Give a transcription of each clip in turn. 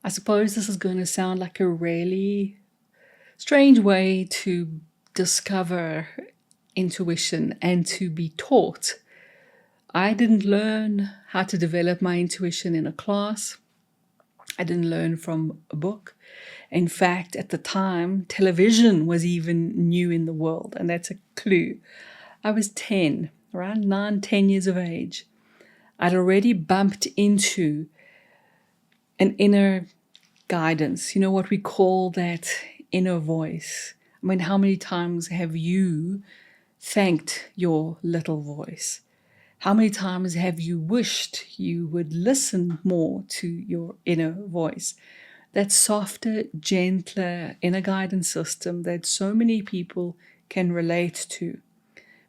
I suppose this is going to sound like a really strange way to discover intuition and to be taught. I didn't learn how to develop my intuition in a class. I didn't learn from a book. In fact, at the time, television was even new in the world, and that's a clue. I was 10, around 9, 10 years of age. I'd already bumped into an inner guidance, what we call that inner voice. I mean, how many times have you thanked your little voice? How many times have you wished you would listen more to your inner voice? That softer, gentler inner guidance system that so many people can relate to.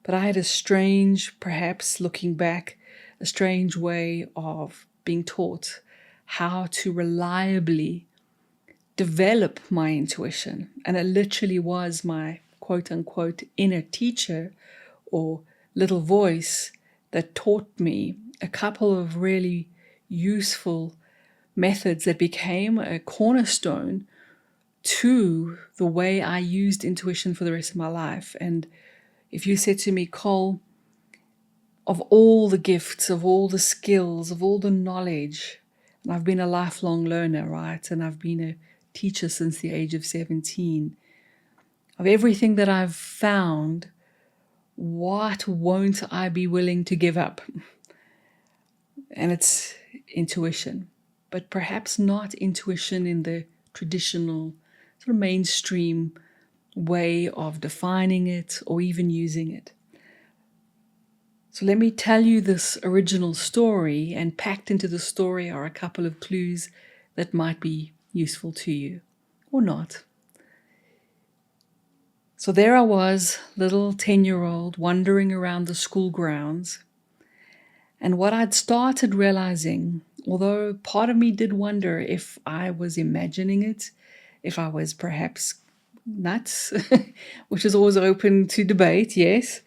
But I had a strange, perhaps looking back, a strange way of being taught how to reliably develop my intuition. And it literally was my quote unquote inner teacher or little voice that taught me a couple of really useful methods that became a cornerstone to the way I used intuition for the rest of my life. And if you said to me, Cole, of all the gifts, of all the skills, of all the knowledge, and I've been a lifelong learner, right? And I've been a teacher since the age of 17. Of everything that I've found, what won't I be willing to give up? And it's intuition, but perhaps not intuition in the traditional sort of mainstream way of defining it or even using it. So let me tell you this original story, and packed into the story are a couple of clues that might be useful to you or not. So there I was, little 10-year-old, wandering around the school grounds. And what I'd started realizing, although part of me did wonder if I was imagining it, if I was perhaps nuts, which is always open to debate, yes.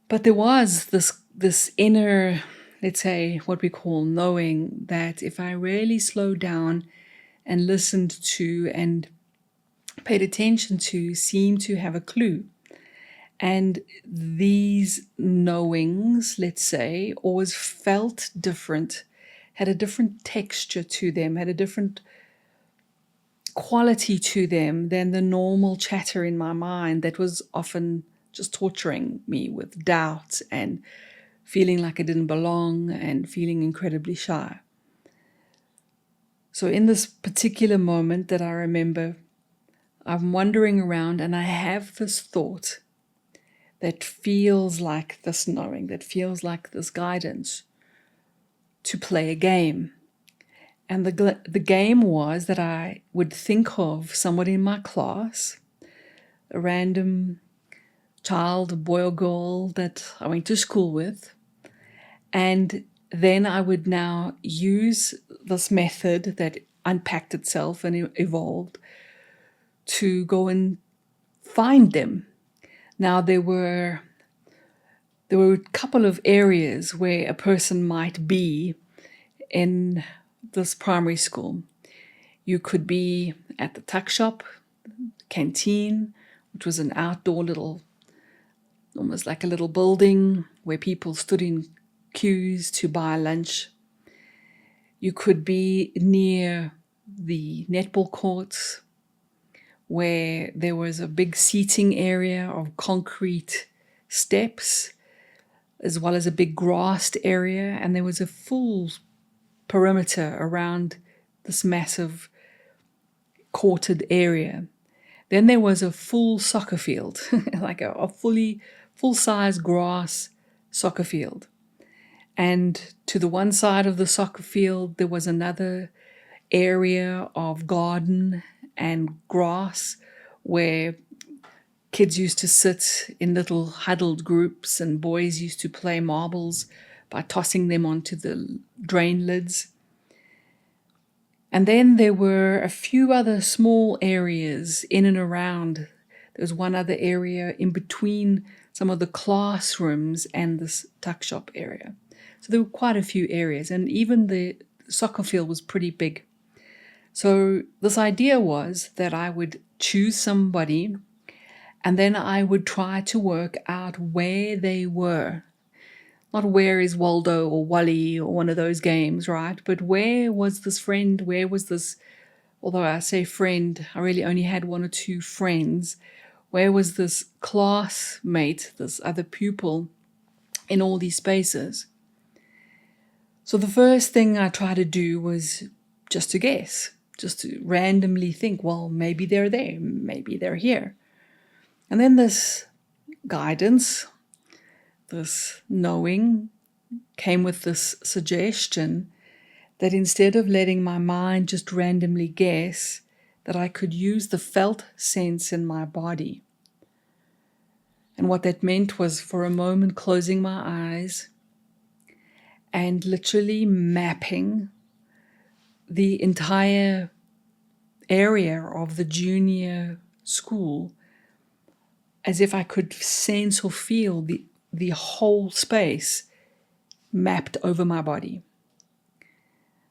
But there was this inner, let's say, what we call knowing that if I really slowed down and listened to and paid attention to, seemed to have a clue. And these knowings, let's say, always felt different, had a different texture to them, had a different quality to them than the normal chatter in my mind that was often just torturing me with doubt and feeling like I didn't belong and feeling incredibly shy. So in this particular moment that I remember, I'm wandering around and I have this thought that feels like this knowing, that feels like this guidance to play a game. And the game was that I would think of someone in my class, a random child, a boy or girl that I went to school with. And then I would now use this method that unpacked itself and evolved to go and find them. Now, there were a couple of areas where a person might be in this primary school. You could be at the tuck shop, canteen, which was an outdoor little, almost like a little building where people stood in queues to buy lunch. You could be near the netball courts where there was a big seating area of concrete steps, as well as a big grassed area, and there was a full perimeter around this massive courted area. Then there was a full soccer field, like a full-size grass soccer field. And to the one side of the soccer field, there was another area of garden and grass where kids used to sit in little huddled groups and boys used to play marbles by tossing them onto the drain lids. And then there were a few other small areas in and around. There was one other area in between some of the classrooms and this tuck shop area. So there were quite a few areas, and even the soccer field was pretty big. So this idea was that I would choose somebody and then I would try to work out where they were. Not where is Waldo or Wally or one of those games, right? But where was this friend? Where was this, although I say friend, I really only had one or two friends. Where was this classmate, this other pupil in all these spaces? So the first thing I tried to do was just to guess, just to randomly think, well, maybe they're there, maybe they're here. And then this guidance, this knowing came with this suggestion that instead of letting my mind just randomly guess, that I could use the felt sense in my body. And what that meant was for a moment closing my eyes and literally mapping the entire area of the junior school as if I could sense or feel the whole space mapped over my body.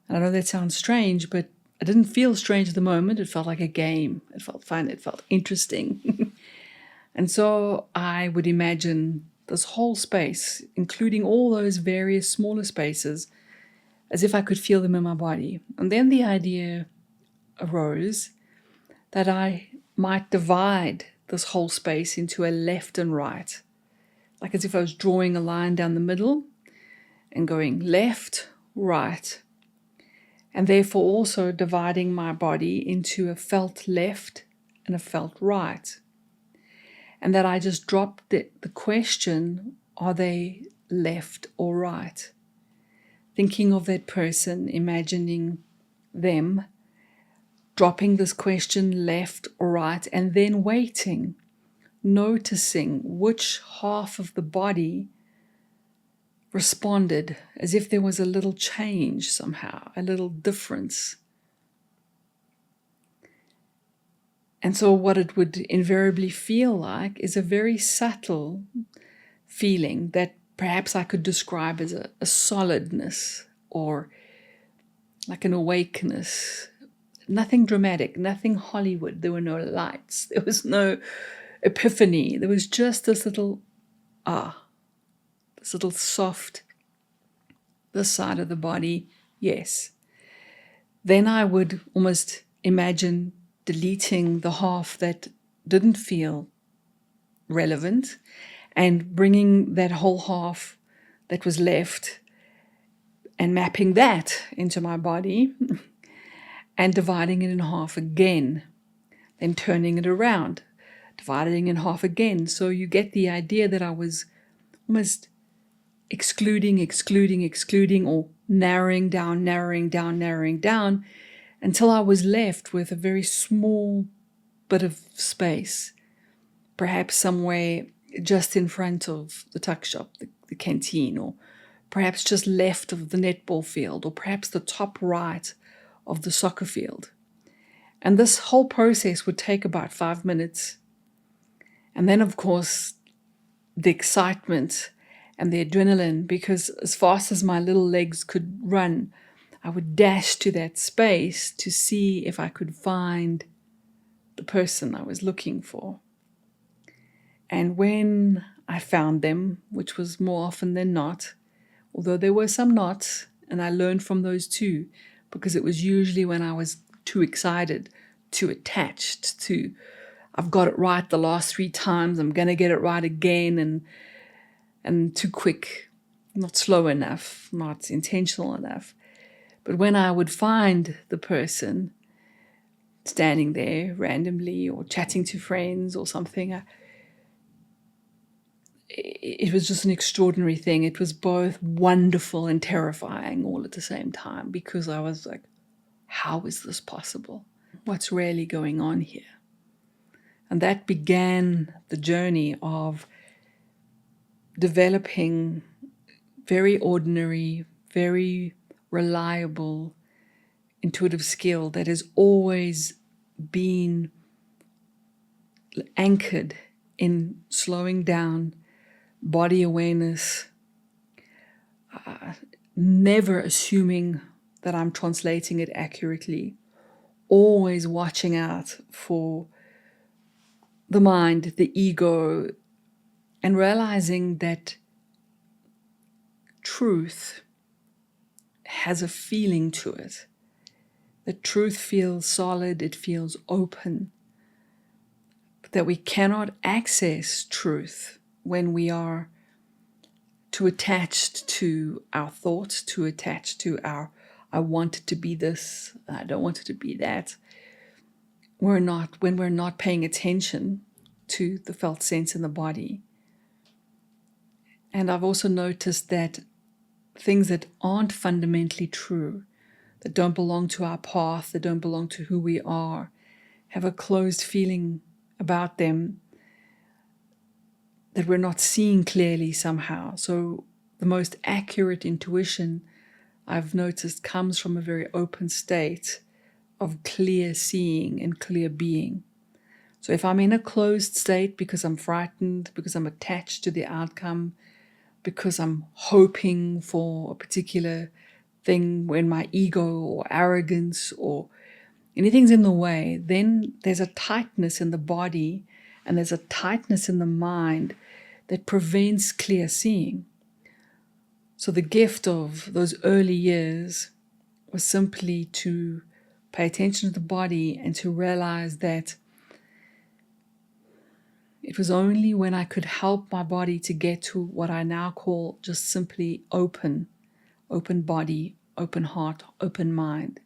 And I know that sounds strange, but it didn't feel strange at the moment. It felt like a game. It felt fun. It felt interesting. And so I would imagine this whole space, including all those various smaller spaces, as if I could feel them in my body. And then the idea arose that I might divide this whole space into a left and right, like as if I was drawing a line down the middle and going left, right, and therefore also dividing my body into a felt left and a felt right. And that I just dropped the question, are they left or right? Thinking of that person, imagining them, dropping this question left or right, and then waiting, noticing which half of the body responded, as if there was a little change somehow, a little difference. And so what it would invariably feel like is a very subtle feeling that perhaps I could describe as a solidness or like an awakeness. Nothing dramatic, nothing Hollywood. There were no lights. There was no epiphany. There was just this little, this little soft, this side of the body, yes. Then I would almost imagine deleting the half that didn't feel relevant and bringing that whole half that was left and mapping that into my body and dividing it in half again, then turning it around, dividing it in half again. So you get the idea that I was almost excluding, or narrowing down until I was left with a very small bit of space, perhaps somewhere just in front of the tuck shop, the canteen, or perhaps just left of the netball field, or perhaps the top right of the soccer field. And this whole process would take about 5 minutes. And then, of course, the excitement and the adrenaline, because as fast as my little legs could run, I would dash to that space to see if I could find the person I was looking for. And when I found them, which was more often than not, although there were some nots, and I learned from those too, because it was usually when I was too excited, too attached to, I've got it right the last 3 times, I'm going to get it right again, and too quick, not slow enough, not intentional enough. But when I would find the person standing there randomly or chatting to friends or something, it was just an extraordinary thing. It was both wonderful and terrifying all at the same time, because I was like, how is this possible? What's really going on here? And that began the journey of developing very ordinary, very reliable, intuitive skill that has always been anchored in slowing down, body awareness, never assuming that I'm translating it accurately always watching out for the mind, the ego, and realizing that truth has a feeling to it. The truth feels solid, it feels open, but that we cannot access truth when we are too attached to our thoughts, too attached to our, I want it to be this, I don't want it to be that. When we're not paying attention to the felt sense in the body. And I've also noticed that things that aren't fundamentally true, that don't belong to our path, that don't belong to who we are, have a closed feeling about them that we're not seeing clearly somehow. So the most accurate intuition I've noticed comes from a very open state of clear seeing and clear being. So if I'm in a closed state because I'm frightened, because I'm attached to the outcome, because I'm hoping for a particular thing, when my ego or arrogance or anything's in the way, then there's a tightness in the body and there's a tightness in the mind that prevents clear seeing. So the gift of those early years was simply to pay attention to the body and to realize that it was only when I could help my body to get to what I now call just simply open body, open heart, open mind,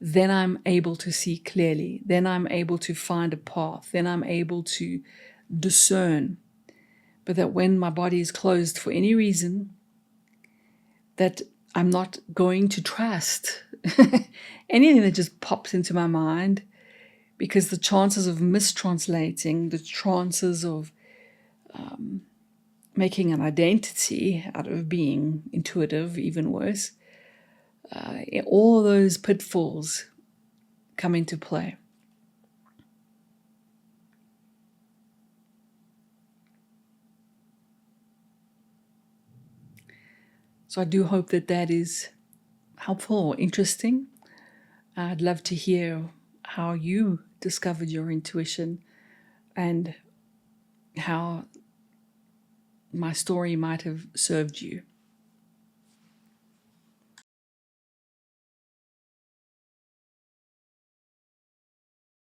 then I'm able to see clearly. Then I'm able to find a path. Then I'm able to discern. But that when my body is closed for any reason, that I'm not going to trust anything that just pops into my mind, because the chances of mistranslating, the chances of making an identity out of being intuitive, even worse, all those pitfalls come into play. So I do hope that that is helpful or interesting. I'd love to hear how you discovered your intuition and how my story might have served you.